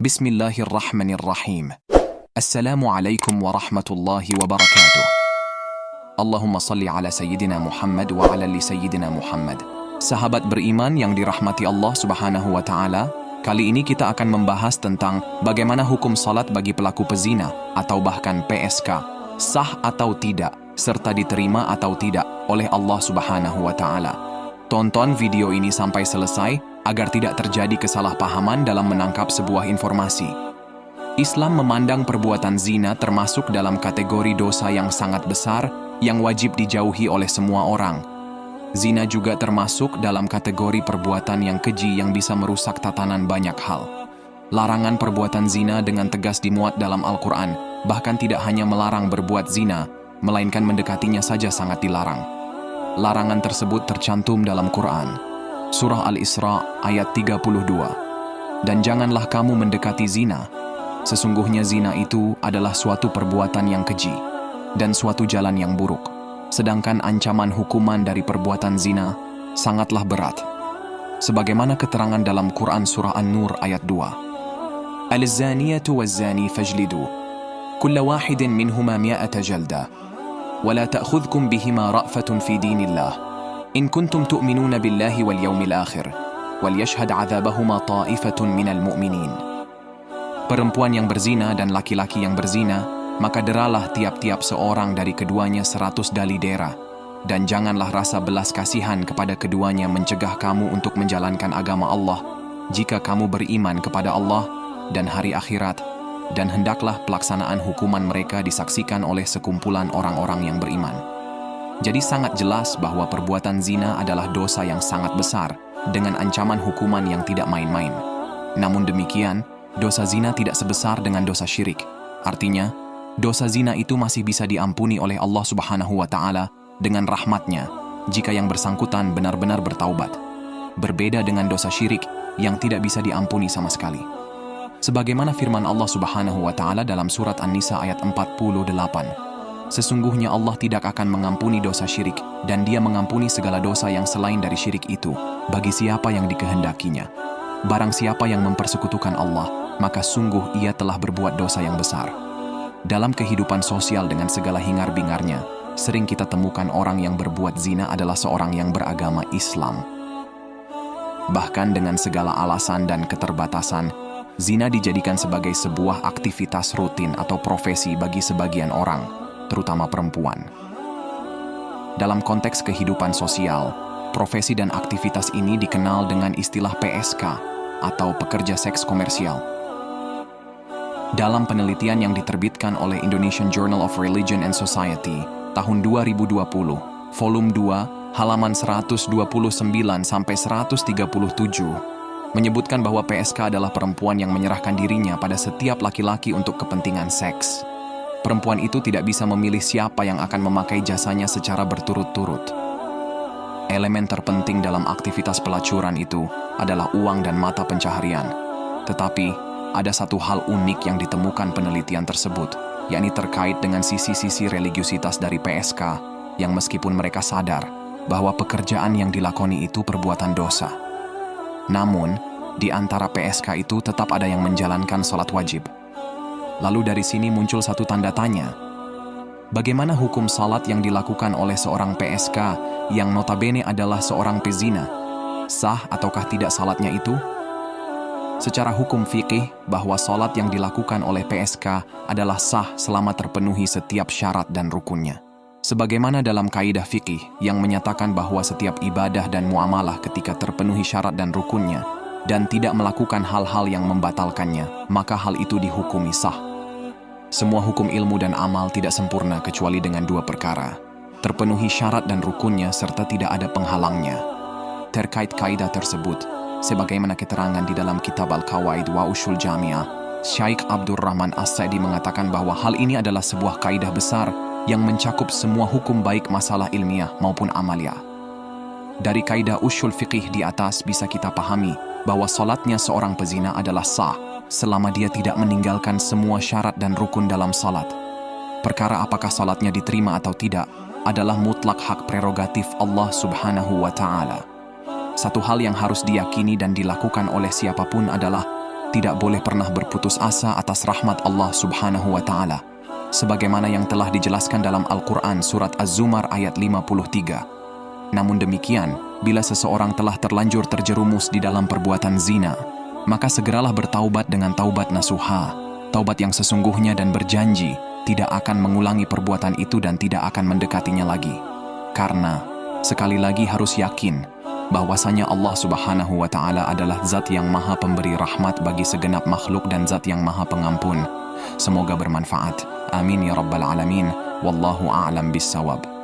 Bismillahirrahmanirrahim. Assalamualaikum warahmatullahi wabarakatuh. Allahumma salli ala Sayyidina Muhammad wa ala li Sayyidina Muhammad. Sahabat beriman yang dirahmati Allah Subhanahu wa Ta'ala, kali ini kita akan membahas tentang bagaimana hukum salat bagi pelaku pezina atau bahkan PSK, sah atau tidak, serta diterima atau tidak oleh Allah Subhanahu wa Ta'ala. Tonton video ini sampai selesai agar tidak terjadi kesalahpahaman dalam menangkap sebuah informasi. Islam memandang perbuatan zina termasuk dalam kategori dosa yang sangat besar yang wajib dijauhi oleh semua orang. Zina juga termasuk dalam kategori perbuatan yang keji yang bisa merusak tatanan banyak hal. Larangan perbuatan zina dengan tegas dimuat dalam Al-Quran, bahkan tidak hanya melarang berbuat zina, melainkan mendekatinya saja sangat dilarang. Larangan tersebut tercantum dalam Quran, Surah Al-Isra ayat 32. Dan janganlah kamu mendekati zina. Sesungguhnya zina itu adalah suatu perbuatan yang keji dan suatu jalan yang buruk. Sedangkan ancaman hukuman dari perbuatan zina sangatlah berat. Sebagaimana keterangan dalam Quran Surah An-Nur ayat 2. Al-zaniyatu waz-zani fajlidu kulla wahidin minhuma mi'ata jalda ولا تأخذكم بهما رأفة في دين الله إن كنتم تؤمنون بالله واليوم الآخر وليشهد عذابهما طائفة من المؤمنين. Perempuan yang berzina dan laki-laki yang berzina, maka deralah tiap-tiap seorang dari keduanya 100 dali dera, dan janganlah rasa belas kasihan kepada keduanya mencegah kamu untuk menjalankan agama Allah jika kamu beriman kepada Allah dan hari akhirat, dan hendaklah pelaksanaan hukuman mereka disaksikan oleh sekumpulan orang-orang yang beriman. Jadi sangat jelas bahwa perbuatan zina adalah dosa yang sangat besar dengan ancaman hukuman yang tidak main-main. Namun demikian, dosa zina tidak sebesar dengan dosa syirik. Artinya, dosa zina itu masih bisa diampuni oleh Allah Subhanahu wa Ta'ala dengan rahmatnya jika yang bersangkutan benar-benar bertaubat. Berbeda dengan dosa syirik yang tidak bisa diampuni sama sekali. Sebagaimana firman Allah Subhanahu wa Ta'ala dalam surat An-Nisa ayat 48. Sesungguhnya Allah tidak akan mengampuni dosa syirik, dan Dia mengampuni segala dosa yang selain dari syirik itu bagi siapa yang dikehendakinya. Barang siapa yang mempersekutukan Allah, maka sungguh ia telah berbuat dosa yang besar. Dalam kehidupan sosial dengan segala hingar-bingarnya, sering kita temukan orang yang berbuat zina adalah seorang yang beragama Islam. Bahkan dengan segala alasan dan keterbatasan, zina dijadikan sebagai sebuah aktivitas rutin atau profesi bagi sebagian orang, terutama perempuan. Dalam konteks kehidupan sosial, profesi dan aktivitas ini dikenal dengan istilah PSK atau pekerja seks komersial. Dalam penelitian yang diterbitkan oleh Indonesian Journal of Religion and Society tahun 2020, volume 2, halaman 129-137, menyebutkan bahwa PSK adalah perempuan yang menyerahkan dirinya pada setiap laki-laki untuk kepentingan seks. Perempuan itu tidak bisa memilih siapa yang akan memakai jasanya secara berturut-turut. Elemen terpenting dalam aktivitas pelacuran itu adalah uang dan mata pencaharian. Tetapi, ada satu hal unik yang ditemukan penelitian tersebut, yakni terkait dengan sisi-sisi religiusitas dari PSK, yang meskipun mereka sadar bahwa pekerjaan yang dilakoni itu perbuatan dosa. Namun, di antara PSK itu tetap ada yang menjalankan sholat wajib. Lalu dari sini muncul satu tanda tanya. Bagaimana hukum sholat yang dilakukan oleh seorang PSK yang notabene adalah seorang pezina? Sah ataukah tidak sholatnya itu? Secara hukum fikih, bahwa sholat yang dilakukan oleh PSK adalah sah selama terpenuhi setiap syarat dan rukunnya. Sebagaimana dalam kaidah fikih yang menyatakan bahwa setiap ibadah dan muamalah ketika terpenuhi syarat dan rukunnya dan tidak melakukan hal-hal yang membatalkannya, maka hal itu dihukumi sah. Semua hukum ilmu dan amal tidak sempurna kecuali dengan dua perkara: terpenuhi syarat dan rukunnya serta tidak ada penghalangnya. Terkait kaidah tersebut, sebagaimana keterangan di dalam kitab Al-Qawaid wa Ushul Jami'ah, Syekh Abdurrahman As-Sa'di mengatakan bahwa hal ini adalah sebuah kaidah besar yang mencakup semua hukum baik masalah ilmiah maupun amalia. Dari kaidah ushul fiqih di atas bisa kita pahami bahwa salatnya seorang pezina adalah sah selama dia tidak meninggalkan semua syarat dan rukun dalam salat. Perkara apakah salatnya diterima atau tidak adalah mutlak hak prerogatif Allah Subhanahu wa Ta'ala. Satu hal yang harus diyakini dan dilakukan oleh siapapun adalah tidak boleh pernah berputus asa atas rahmat Allah Subhanahu wa Ta'ala, sebagaimana yang telah dijelaskan dalam Al-Quran Surat Az-Zumar ayat 53. Namun demikian, bila seseorang telah terlanjur terjerumus di dalam perbuatan zina, maka segeralah bertaubat dengan taubat nasuha, taubat yang sesungguhnya, dan berjanji tidak akan mengulangi perbuatan itu dan tidak akan mendekatinya lagi. Karena, sekali lagi harus yakin, bahwasanya Allah Subhanahu wa Ta'ala adalah zat yang maha pemberi rahmat bagi segenap makhluk dan zat yang maha pengampun. Semoga bermanfaat. Amin ya rabbal alamin. Wallahu a'lam bissawab.